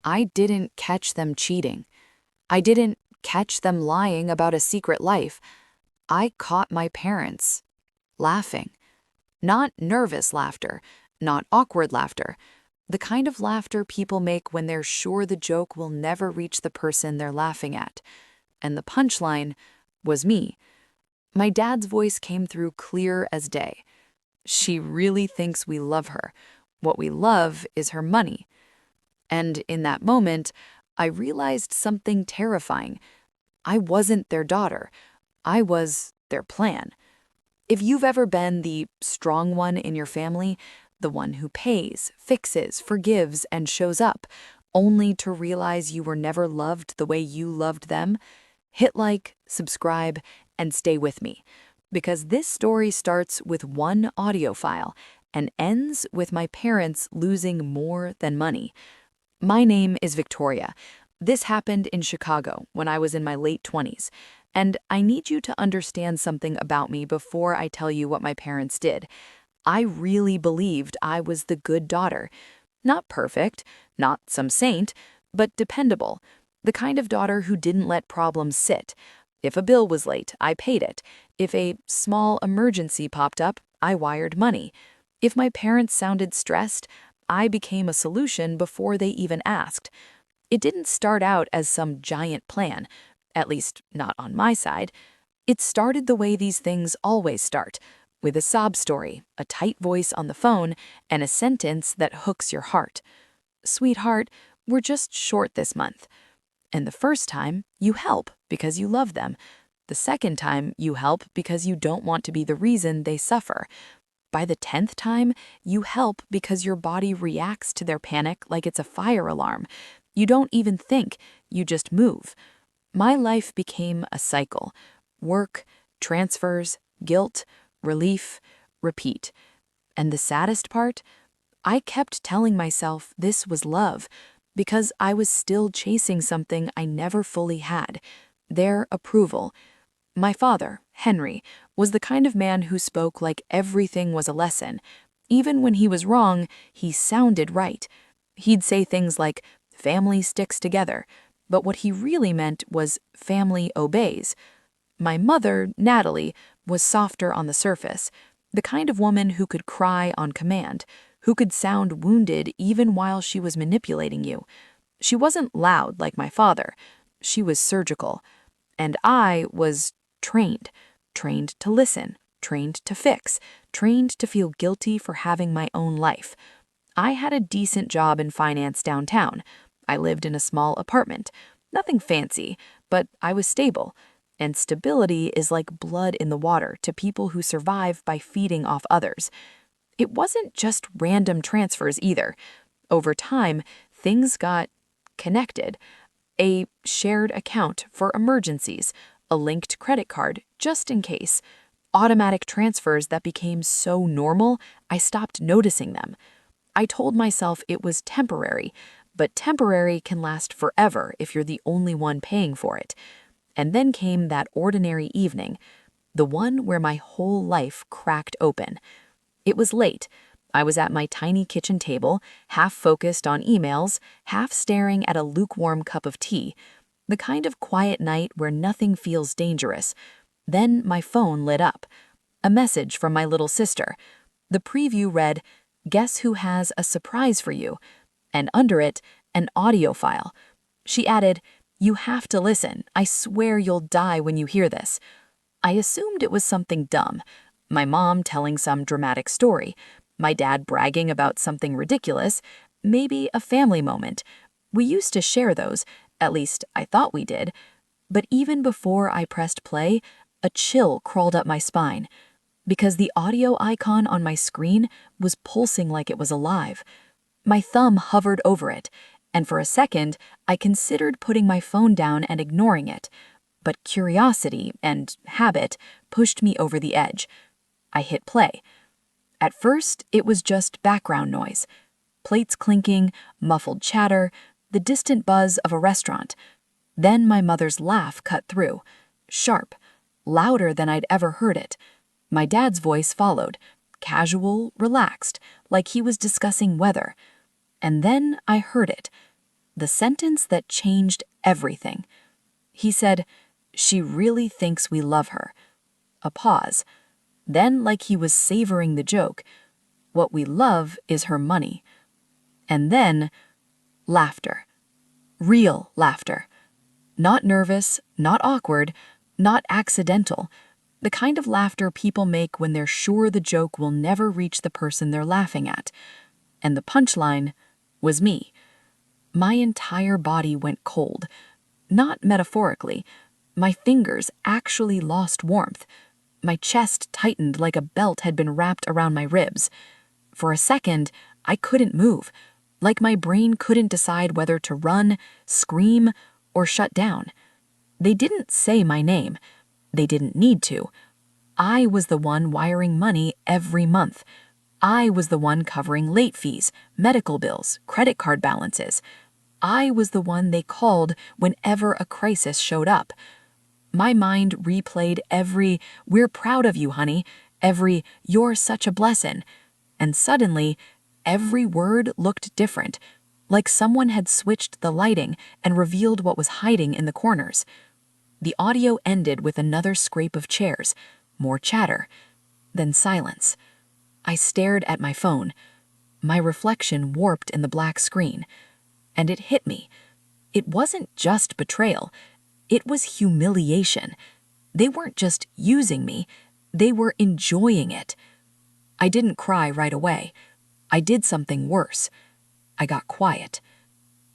I didn't catch them cheating. I didn't catch them lying about a secret life. I caught my parents laughing. Not nervous laughter, not awkward laughter, the kind of laughter people make when they're sure the joke will never reach the person they're laughing at. And the punchline was me. My dad's voice came through clear as day. She really thinks we love her. What we love is her money. And in that moment, I realized something terrifying. I wasn't their daughter. I was their plan. If you've ever been the strong one in your family, the one who pays, fixes, forgives, and shows up, only to realize you were never loved the way you loved them, hit like, subscribe, and stay with me. Because this story starts with one audio file and ends with my parents losing more than money. My name is Victoria. This happened in Chicago when I was in my late 20s. And I need you to understand something about me before I tell you what my parents did. I really believed I was the good daughter. Not perfect, not some saint, but dependable. The kind of daughter who didn't let problems sit. If a bill was late, I paid it. If a small emergency popped up, I wired money. If my parents sounded stressed, I became a solution before they even asked. It didn't start out as some giant plan, at least not on my side. It started the way these things always start, with a sob story, a tight voice on the phone, and a sentence that hooks your heart. Sweetheart, we're just short this month. And the first time, you help because you love them. The second time, you help because you don't want to be the reason they suffer. By the 10th time, you help because your body reacts to their panic like it's a fire alarm. You don't even think, you just move. My life became a cycle. Work, transfers, guilt, relief, repeat. And the saddest part? I kept telling myself this was love because I was still chasing something I never fully had, their approval. My father, Henry, was the kind of man who spoke like everything was a lesson. Even when he was wrong, he sounded right. He'd say things like, family sticks together, but what he really meant was family obeys. My mother, Natalie, was softer on the surface, the kind of woman who could cry on command, who could sound wounded even while she was manipulating you. She wasn't loud like my father. She was surgical. And I was trained to listen, trained to fix, trained to feel guilty for having my own life. I had a decent job in finance downtown. I lived in a small apartment. Nothing fancy, but I was stable. And stability is like blood in the water to people who survive by feeding off others. It wasn't just random transfers either. Over time, things got connected. A shared account for emergencies, a linked credit card just in case, automatic transfers that became so normal I stopped noticing them. I told myself it was temporary, but temporary can last forever if you're the only one paying for it. And then came that ordinary evening, the one where my whole life cracked open. It was late. I was at my tiny kitchen table, half focused on emails, half staring at a lukewarm cup of tea, the kind of quiet night where nothing feels dangerous. Then my phone lit up. A message from my little sister. The preview read, "Guess who has a surprise for you?" And under it, an audio file. She added, "You have to listen. I swear you'll die when you hear this." I assumed it was something dumb. My mom telling some dramatic story. My dad bragging about something ridiculous. Maybe a family moment. We used to share those. At least I thought we did. But even before I pressed play, a chill crawled up my spine. Because the audio icon on my screen was pulsing like it was alive. My thumb hovered over it, and for a second, I considered putting my phone down and ignoring it. But curiosity and habit pushed me over the edge. I hit play. At first, it was just background noise. Plates clinking, muffled chatter, the distant buzz of a restaurant. Then my mother's laugh cut through. Sharp, louder than I'd ever heard it. My dad's voice followed, casual, relaxed, like he was discussing weather. And then I heard it. The sentence that changed everything. He said, "She really thinks we love her." A pause. Then, like he was savoring the joke, "What we love is her money." And then, laughter. Real laughter. Not nervous, not awkward, not accidental. The kind of laughter people make when they're sure the joke will never reach the person they're laughing at. And the punchline was me. My entire body went cold. Not metaphorically. My fingers actually lost warmth. My chest tightened like a belt had been wrapped around my ribs. For a second, I couldn't move, like my brain couldn't decide whether to run, scream, or shut down. They didn't say my name. They didn't need to. I was the one wiring money every month. I was the one covering late fees, medical bills, credit card balances. I was the one they called whenever a crisis showed up. My mind replayed every "we're proud of you, honey," every "you're such a blessin'," and suddenly, every word looked different, like someone had switched the lighting and revealed what was hiding in the corners. The audio ended with another scrape of chairs, more chatter, then silence. I stared at my phone. My reflection warped in the black screen. And it hit me. It wasn't just betrayal. It was humiliation. They weren't just using me. They were enjoying it. I didn't cry right away. I did something worse. I got quiet.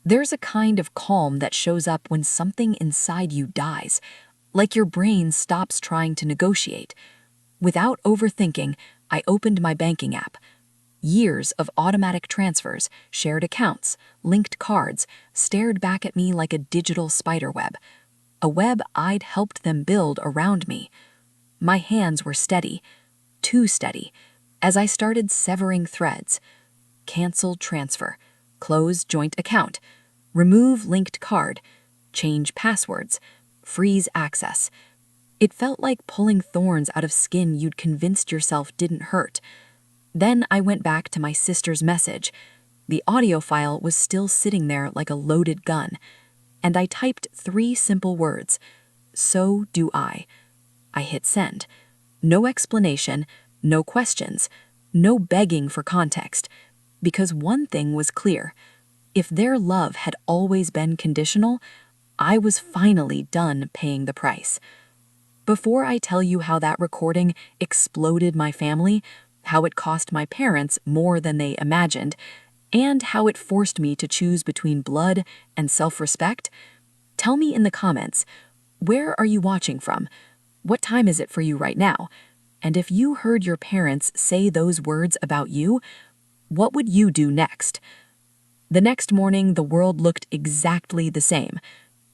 There's a kind of calm that shows up when something inside you dies, like your brain stops trying to negotiate. Without overthinking, I opened my banking app. Years of automatic transfers, shared accounts, linked cards stared back at me like a digital spiderweb, a web I'd helped them build around me. My hands were steady, too steady, as I started severing threads. Cancel transfer, close joint account, remove linked card, change passwords, freeze access. It felt like pulling thorns out of skin you'd convinced yourself didn't hurt. Then I went back to my sister's message. The audio file was still sitting there like a loaded gun. And I typed 3 simple words. "So do I." I hit send. No explanation, no questions, no begging for context. Because one thing was clear. If their love had always been conditional, I was finally done paying the price. Before I tell you how that recording exploded my family, how it cost my parents more than they imagined, and how it forced me to choose between blood and self-respect, tell me in the comments, where are you watching from? What time is it for you right now? And if you heard your parents say those words about you, what would you do next? The next morning, the world looked exactly the same.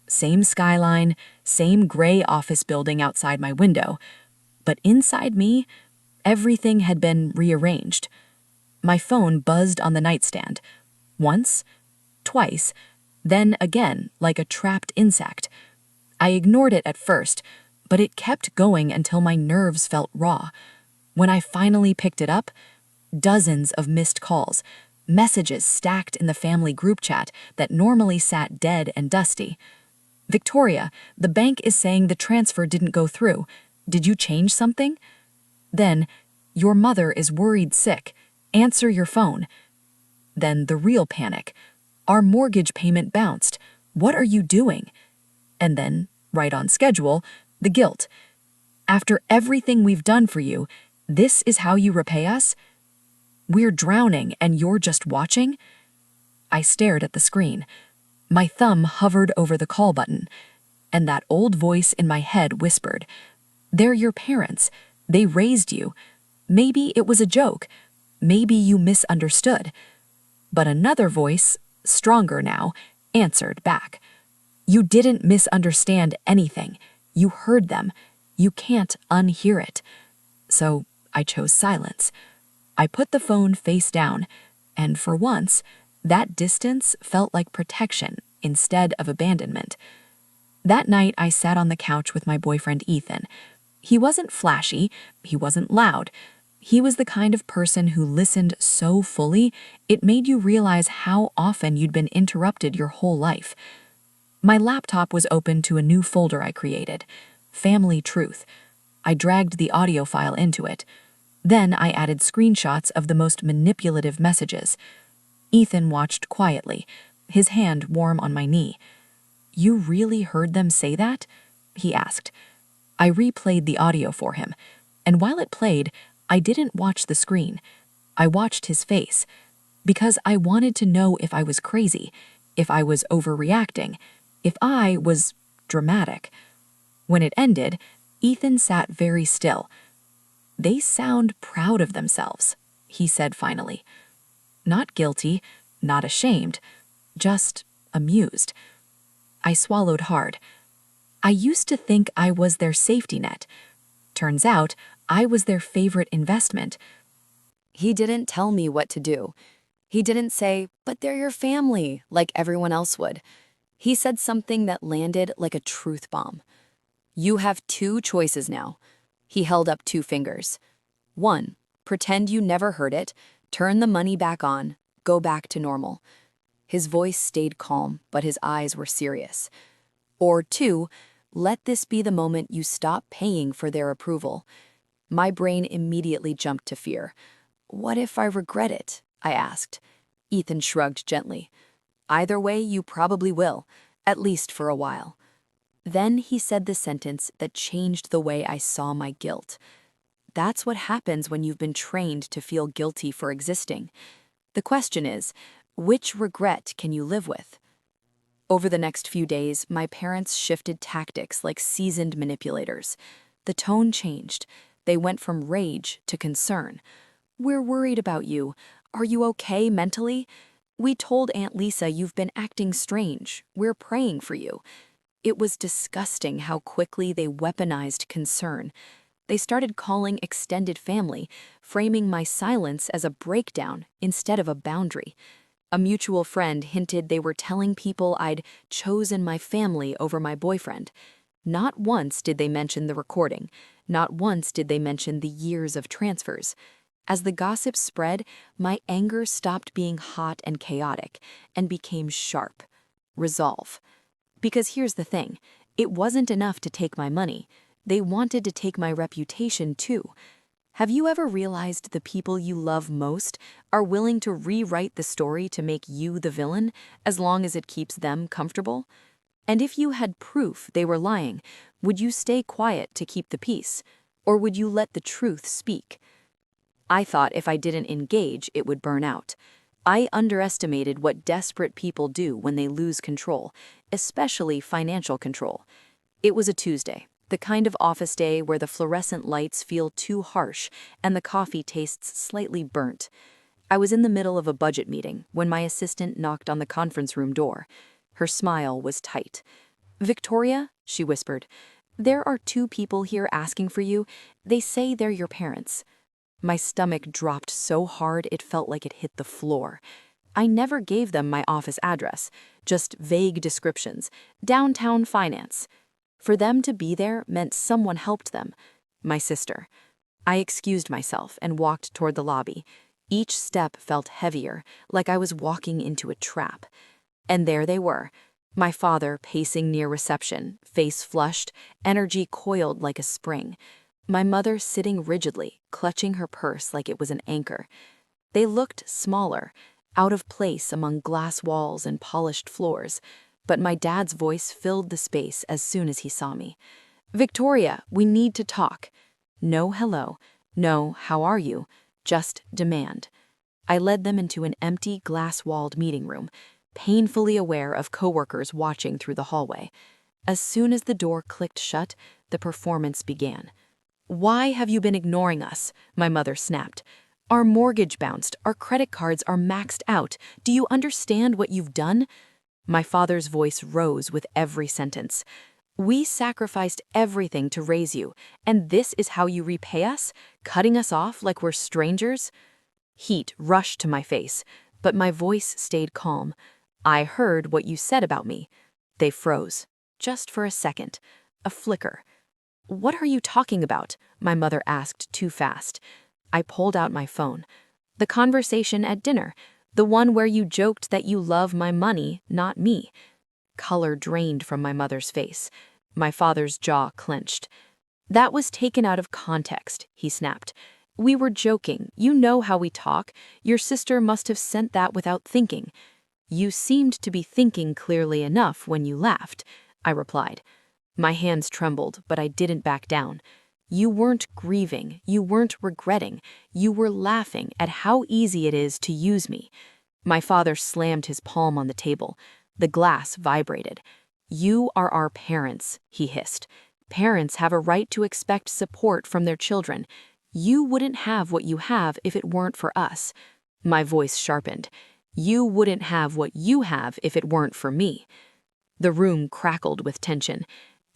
Same skyline, same gray office building outside my window. But inside me, everything had been rearranged. My phone buzzed on the nightstand. Once, twice, then again like a trapped insect. I ignored it at first, but it kept going until my nerves felt raw. When I finally picked it up, dozens of missed calls, messages stacked in the family group chat that normally sat dead and dusty. "Victoria, the bank is saying the transfer didn't go through. Did you change something?" Then, "Your mother is worried sick. Answer your phone." Then the real panic. "Our mortgage payment bounced. What are you doing?" And then, right on schedule, the guilt. "After everything we've done for you, this is how you repay us? We're drowning and you're just watching?" I stared at the screen. My thumb hovered over the call button, and that old voice in my head whispered, "They're your parents. They raised you. Maybe it was a joke. Maybe you misunderstood." But another voice, stronger now, answered back. "You didn't misunderstand anything. You heard them. You can't unhear it." So I chose silence. I put the phone face down, and for once, that distance felt like protection instead of abandonment. That night, I sat on the couch with my boyfriend Ethan. He wasn't flashy, he wasn't loud, He was the kind of person who listened so fully, it made you realize how often you'd been interrupted your whole life. My laptop was open to a new folder I created, Family Truth. I dragged the audio file into it. Then I added screenshots of the most manipulative messages. Ethan watched quietly, his hand warm on my knee. "You really heard them say that?" he asked. I replayed the audio for him, and while it played, I didn't watch the screen. I watched his face, because I wanted to know if I was crazy, if I was overreacting, if I was dramatic. When it ended, Ethan sat very still. "They sound proud of themselves," he said finally. Not guilty, not ashamed, just amused. I swallowed hard. I used to think I was their safety net. Turns out, I was their favorite investment. He didn't tell me what to do. He didn't say, "But they're your family," like everyone else would. He said something that landed like a truth bomb. "You have two choices now." He held up two fingers. One, pretend you never heard it, turn the money back on, go back to normal. His voice stayed calm, but his eyes were serious. Or two, let this be the moment you stop paying for their approval. My brain immediately jumped to fear. "What if I regret it?" I asked. Ethan shrugged gently. "Either way, you probably will, at least for a while." Then he said the sentence that changed the way I saw my guilt. "That's what happens when you've been trained to feel guilty for existing. The question is, which regret can you live with?" Over the next few days, my parents shifted tactics like seasoned manipulators. The tone changed. They went from rage to concern. "We're worried about you. Are you okay mentally? We told Aunt Lisa you've been acting strange. We're praying for you." It was disgusting how quickly they weaponized concern. They started calling extended family, framing my silence as a breakdown instead of a boundary. A mutual friend hinted they were telling people I'd chosen my family over my boyfriend. Not once did they mention the recording. Not once did they mention the years of transfers. As the gossip spread, my anger stopped being hot and chaotic and became sharp. Resolve. Because here's the thing, it wasn't enough to take my money. They wanted to take my reputation too. Have you ever realized the people you love most are willing to rewrite the story to make you the villain, as long as it keeps them comfortable? And if you had proof they were lying, would you stay quiet to keep the peace? Or would you let the truth speak? I thought if I didn't engage, it would burn out. I underestimated what desperate people do when they lose control, especially financial control. It was a Tuesday, the kind of office day where the fluorescent lights feel too harsh and the coffee tastes slightly burnt. I was in the middle of a budget meeting when my assistant knocked on the conference room door. Her smile was tight. "Victoria," she whispered, "there are two people here asking for you. They say they're your parents." My stomach dropped so hard it felt like it hit the floor. I never gave them my office address, just vague descriptions, downtown finance. For them to be there meant someone helped them, my sister. I excused myself and walked toward the lobby. Each step felt heavier, like I was walking into a trap. And there they were, my father pacing near reception, face flushed, energy coiled like a spring. My mother sitting rigidly, clutching her purse like it was an anchor. They looked smaller, out of place among glass walls and polished floors, but my dad's voice filled the space as soon as he saw me. "Victoria, we need to talk." No hello, no how are you, just demand. I led them into an empty, glass-walled meeting room, painfully aware of coworkers watching through the hallway. As soon as the door clicked shut, the performance began. "Why have you been ignoring us?" my mother snapped. "Our mortgage bounced, our credit cards are maxed out. Do you understand what you've done?" My father's voice rose with every sentence. "We sacrificed everything to raise you, and this is how you repay us? Cutting us off like we're strangers?" Heat rushed to my face, but my voice stayed calm. "I heard what you said about me." They froze, just for a second, a flicker. "What are you talking about?" my mother asked too fast. I pulled out my phone. The conversation at dinner, the one where you joked that you love my money, not me. Color drained from my mother's face. My father's jaw clenched. That was taken out of context, he snapped. We were joking. You know how we talk. Your sister must have sent that without thinking. You seemed to be thinking clearly enough when you laughed, I replied. My hands trembled, but I didn't back down. You weren't grieving. You weren't regretting. You were laughing at how easy it is to use me. My father slammed his palm on the table. The glass vibrated. You are our parents, he hissed. Parents have a right to expect support from their children. You wouldn't have what you have if it weren't for us. My voice sharpened. You wouldn't have what you have if it weren't for me. The room crackled with tension.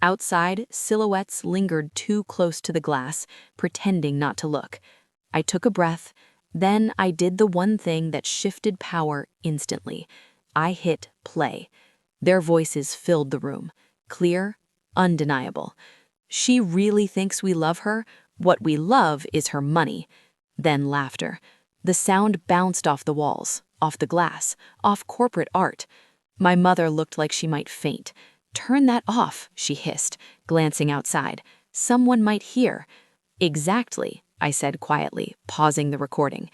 Outside, silhouettes lingered too close to the glass, pretending not to look. I took a breath. Then I did the one thing that shifted power instantly. I hit play. Their voices filled the room. Clear, undeniable. She really thinks we love her? What we love is her money. Then laughter. The sound bounced off the walls, off the glass, off corporate art. My mother looked like she might faint. Turn that off, she hissed, glancing outside. Someone might hear. Exactly, I said quietly, pausing the recording.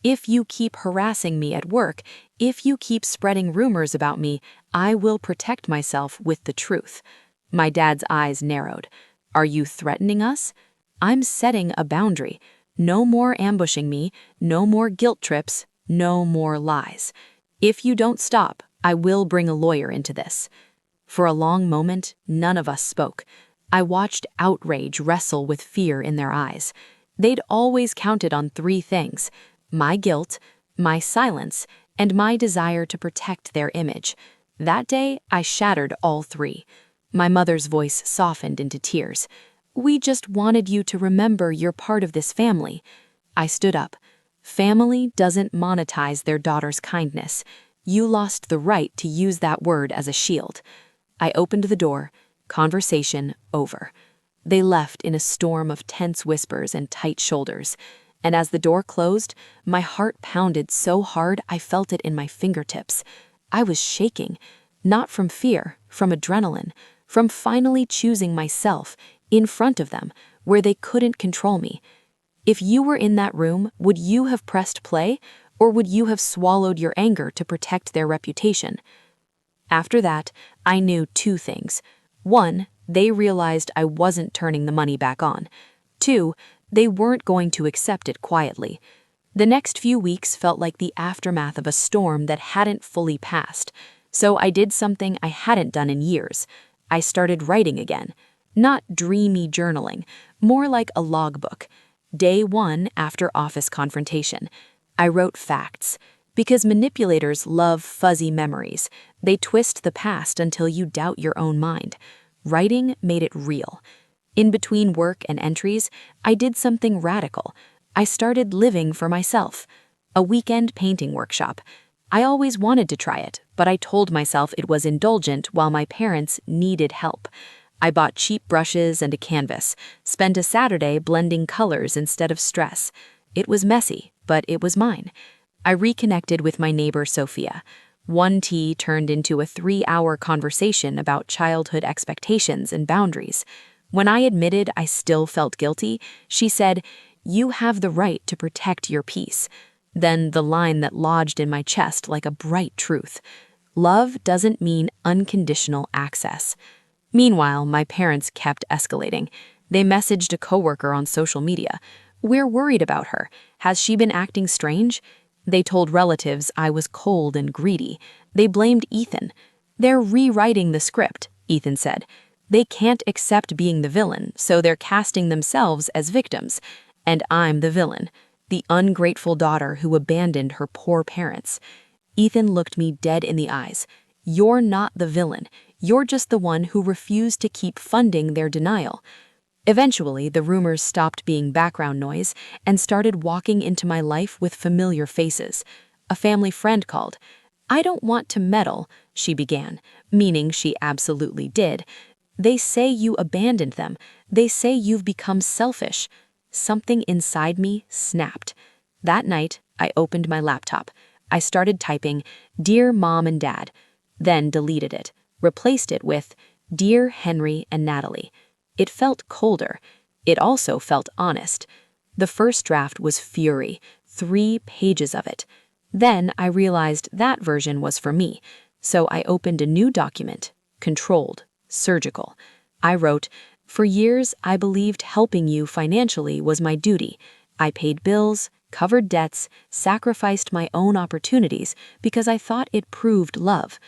If you keep harassing me at work, if you keep spreading rumors about me, I will protect myself with the truth. My dad's eyes narrowed. Are you threatening us? I'm setting a boundary. No more ambushing me, no more guilt trips, no more lies. If you don't stop, I will bring a lawyer into this. For a long moment, none of us spoke. I watched outrage wrestle with fear in their eyes. They'd always counted on three things: my guilt, my silence, and my desire to protect their image. That day, I shattered all three. My mother's voice softened into tears. We just wanted you to remember you're part of this family. I stood up. Family doesn't monetize their daughter's kindness. You lost the right to use that word as a shield. I opened the door. Conversation over. They left in a storm of tense whispers and tight shoulders. And as the door closed, my heart pounded so hard I felt it in my fingertips. I was shaking, not from fear, from adrenaline, from finally choosing myself in front of them, where they couldn't control me. If you were in that room, would you have pressed play, or would you have swallowed your anger to protect their reputation? After that, I knew two things. One, they realized I wasn't turning the money back on. Two, they weren't going to accept it quietly. The next few weeks felt like the aftermath of a storm that hadn't fully passed. So I did something I hadn't done in years. I started writing again. Not dreamy journaling, more like a logbook. Day 1 after office confrontation. I wrote facts. Because manipulators love fuzzy memories. They twist the past until you doubt your own mind. Writing made it real. In between work and entries, I did something radical. I started living for myself. A weekend painting workshop. I always wanted to try it, but I told myself it was indulgent while my parents needed help. I bought cheap brushes and a canvas, spent a Saturday blending colors instead of stress. It was messy, but it was mine. I reconnected with my neighbor Sophia. One tea turned into a 3-hour conversation about childhood expectations and boundaries. When I admitted I still felt guilty, she said, "You have the right to protect your peace." Then the line that lodged in my chest like a bright truth. Love doesn't mean unconditional access. Meanwhile, my parents kept escalating. They messaged a coworker on social media. "We're worried about her. Has she been acting strange?" They told relatives I was cold and greedy. They blamed Ethan. "They're rewriting the script," Ethan said. "They can't accept being the villain, so they're casting themselves as victims. And I'm the villain, the ungrateful daughter who abandoned her poor parents." Ethan looked me dead in the eyes. "You're not the villain. You're just the one who refused to keep funding their denial." Eventually, the rumors stopped being background noise and started walking into my life with familiar faces. A family friend called. "I don't want to meddle," she began, meaning she absolutely did. "They say you abandoned them. They say you've become selfish." something inside me snapped. That night, I opened my laptop. I started typing, "Dear Mom and Dad," then deleted it, replaced it with, "Dear Henry and Natalie." It felt colder. It also felt honest. The first draft was fury, 3 pages of it. Then I realized that version was for me, so I opened a new document, controlled, surgical. I wrote, "For years, I believed helping you financially was my duty. I paid bills, covered debts, sacrificed my own opportunities because I thought it proved love.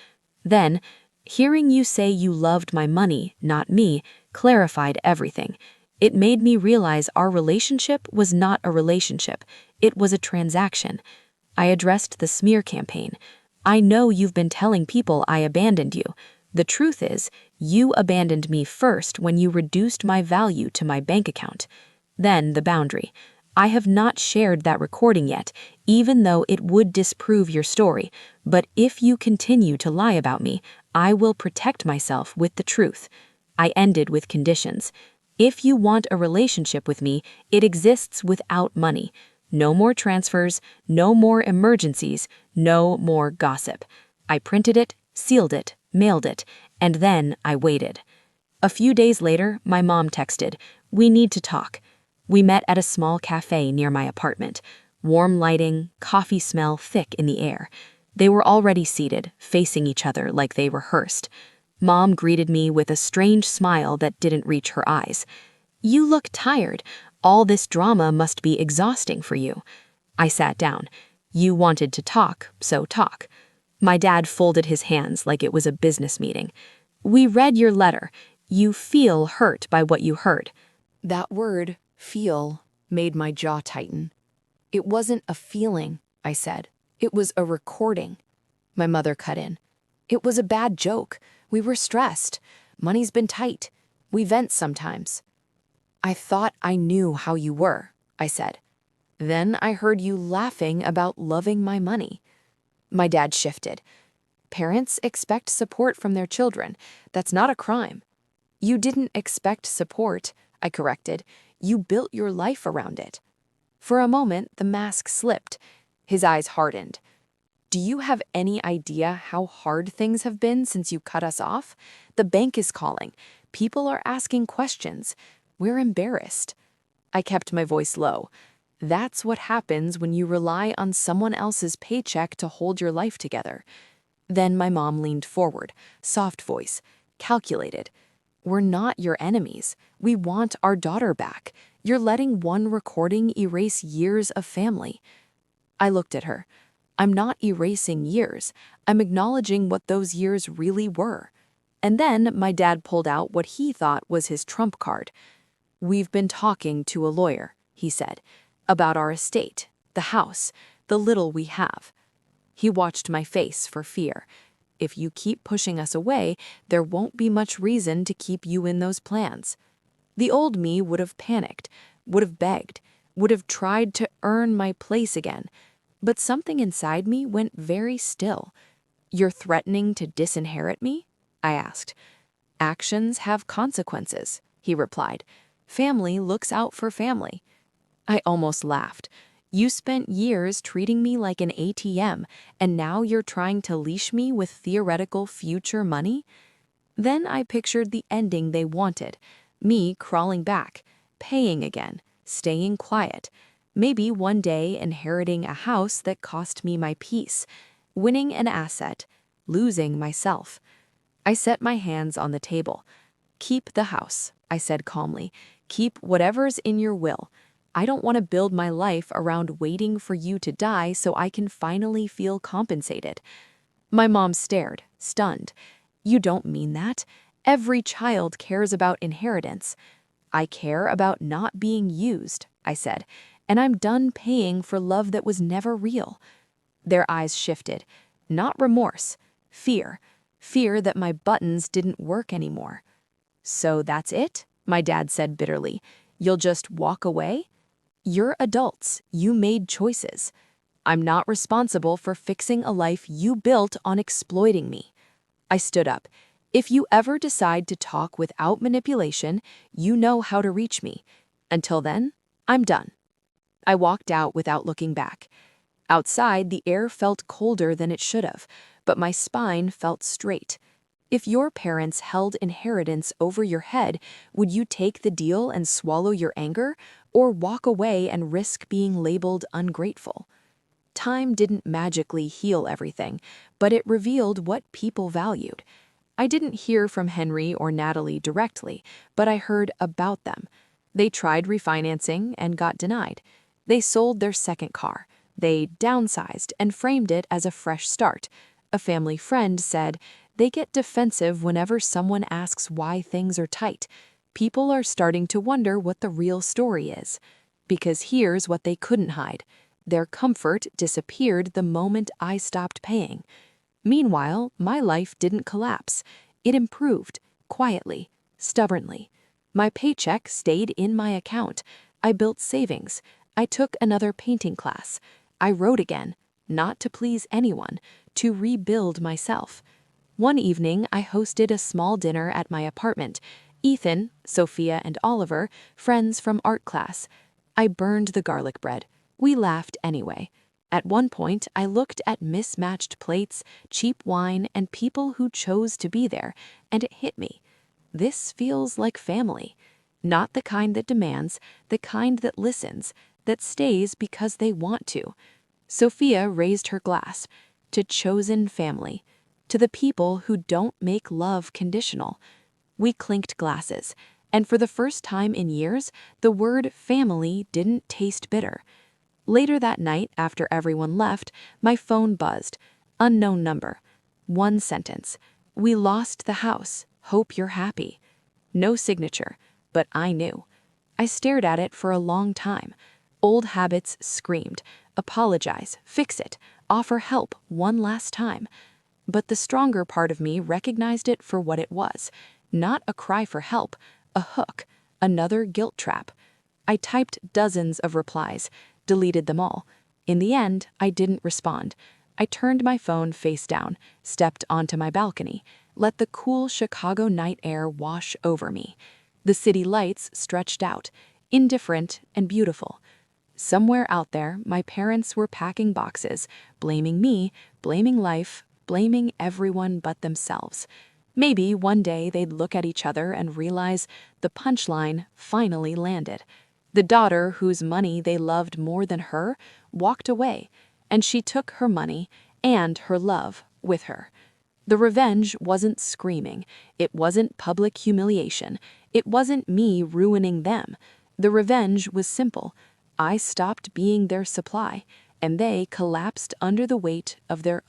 Then, hearing you say you loved my money, not me, clarified everything. It made me realize our relationship was not a relationship. It was a transaction." I addressed the smear campaign. "I know you've been telling people I abandoned you. The truth is, you abandoned me first when you reduced my value to my bank account." Then the boundary. "I have not shared that recording yet, even though it would disprove your story. But if you continue to lie about me, I will protect myself with the truth." I ended with conditions. "If you want a relationship with me, it exists without money. No more transfers, no more emergencies, no more gossip." I printed it, sealed it, mailed it, and then I waited. A few days later, my mom texted, "We need to talk." We met at a small cafe near my apartment. Warm lighting, coffee smell thick in the air. They were already seated, facing each other like they rehearsed. Mom greeted me with a strange smile that didn't reach her eyes. "You look tired. All this drama must be exhausting for you." I sat down. "You wanted to talk, so talk." My dad folded his hands like it was a business meeting. "We read your letter. You feel hurt by what you heard." That word, feel, made my jaw tighten. "It wasn't a feeling," I said. "It was a recording." My mother cut in. "It was a bad joke. We were stressed. Money's been tight. We vent sometimes." "I thought I knew how you were," I said. "Then I heard you laughing about loving my money." My dad shifted. "Parents expect support from their children. That's not a crime." "You didn't expect support," I corrected. "You built your life around it." For a moment, the mask slipped. His eyes hardened. "Do you have any idea how hard things have been since you cut us off? The bank is calling. People are asking questions. We're embarrassed." I kept my voice low. "That's what happens when you rely on someone else's paycheck to hold your life together." Then my mom leaned forward, soft voice, calculated. "We're not your enemies. We want our daughter back. You're letting one recording erase years of family." I looked at her. "I'm not erasing years. I'm acknowledging what those years really were." And then my dad pulled out what he thought was his trump card. "We've been talking to a lawyer," he said, "about our estate, the house, the little we have." He watched my face for fear. "If you keep pushing us away, there won't be much reason to keep you in those plans." The old me would have panicked, would have begged, would have tried to earn my place again. But something inside me went very still. "You're threatening to disinherit me?" I asked. "Actions have consequences," he replied. "Family looks out for family." I almost laughed. "You spent years treating me like an ATM, and now you're trying to leash me with theoretical future money?" Then I pictured the ending they wanted. Me crawling back, paying again, staying quiet. Maybe one day inheriting a house that cost me my peace, winning an asset, losing myself. I set my hands on the table. "Keep the house," I said calmly. "Keep whatever's in your will. I don't want to build my life around waiting for you to die so I can finally feel compensated." My mom stared, stunned. "You don't mean that. Every child cares about inheritance." "I care about not being used," I said, "and I'm done paying for love that was never real." Their eyes shifted. Not remorse, fear. Fear that my buttons didn't work anymore. "So that's it?" my dad said bitterly. "You'll just walk away? You're adults. You made choices. I'm not responsible for fixing a life you built on exploiting me." I stood up. "If you ever decide to talk without manipulation, you know how to reach me. Until then, I'm done. I walked out without looking back. Outside, the air felt colder than it should have, but my spine felt straight. If your parents held inheritance over your head, would you take the deal and swallow your anger, or walk away and risk being labeled ungrateful? Time didn't magically heal everything, but it revealed what people valued. I didn't hear from Henry or Natalie directly, but I heard about them. They tried refinancing and got denied. They sold their second car. They downsized and framed it as a fresh start. A family friend said, "They get defensive whenever someone asks why things are tight. People are starting to wonder what the real story is." Because here's what they couldn't hide. Their comfort disappeared the moment I stopped paying. Meanwhile, my life didn't collapse. It improved, quietly, stubbornly. My paycheck stayed in my account. I built savings. I took another painting class. I wrote again, not to please anyone, to rebuild myself. One evening, I hosted a small dinner at my apartment. Ethan, Sophia, and Oliver, friends from art class. I burned the garlic bread. We laughed anyway. At one point, I looked at mismatched plates, cheap wine, and people who chose to be there, and it hit me. This feels like family. Not the kind that demands, the kind that listens, that stays because they want to. Sophia raised her glass. To chosen family. To the people who don't make love conditional. We clinked glasses, and for the first time in years, the word family didn't taste bitter. Later that night, after everyone left, my phone buzzed. Unknown number. One sentence. "We lost the house. Hope you're happy." No signature, but I knew. I stared at it for a long time. Old habits screamed, "Apologize, fix it, offer help one last time." But the stronger part of me recognized it for what it was. Not a cry for help, a hook, another guilt trap. I typed dozens of replies, deleted them all. In the end, I didn't respond. I turned my phone face down, stepped onto my balcony, let the cool Chicago night air wash over me. The city lights stretched out, indifferent and beautiful. Somewhere out there, my parents were packing boxes, blaming me, blaming life, blaming everyone but themselves. Maybe one day they'd look at each other and realize the punchline finally landed. The daughter whose money they loved more than her walked away, and she took her money and her love with her. The revenge wasn't screaming. It wasn't public humiliation. It wasn't me ruining them. The revenge was simple. I stopped being their supply, and they collapsed under the weight of their own.